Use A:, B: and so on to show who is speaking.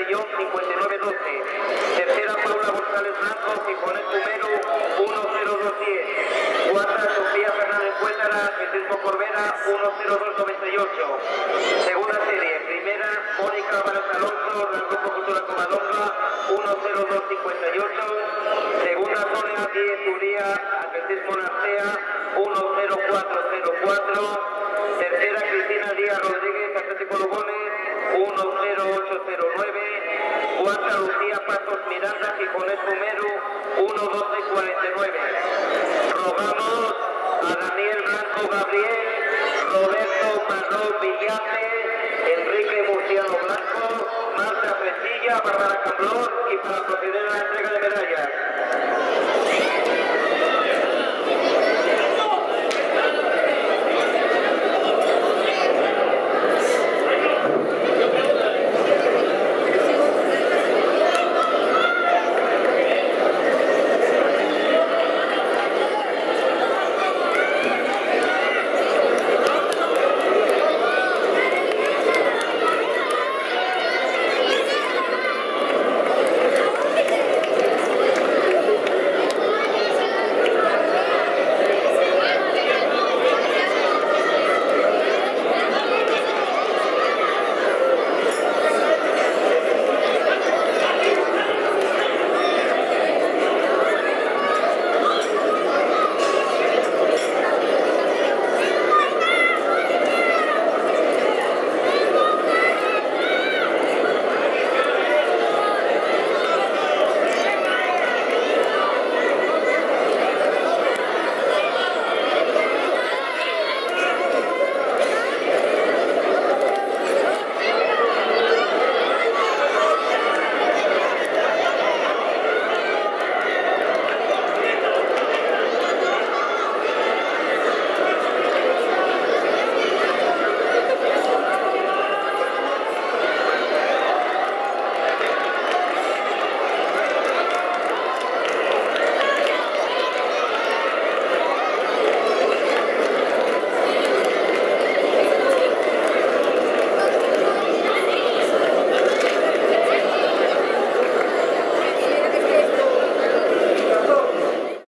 A: Castellón 59-12. Tercera Paula González Blanco, Gijonet número 10210. Cuarta Sofía Fernández Cuétara, Francisco Corbera 10298. Segunda serie, primera Mónica Álvarez Alonso, del Grupo Cultura Comadonga 10258. Segunda Sonia 10 Uría, Atletismo Narcea 10404. Tercera Cristina Díaz Rodríguez, Atlético Lugones 10809. Cuarta Lucía Pasos Miranda, Gijonet número 11249. Rogamos a Daniel Blanco Gabriel, Roberto Marrón Villate, Enrique Murciano Blanco, Marta Fresilla, Bárbara Camblón y para proceder a la entrega de medallas.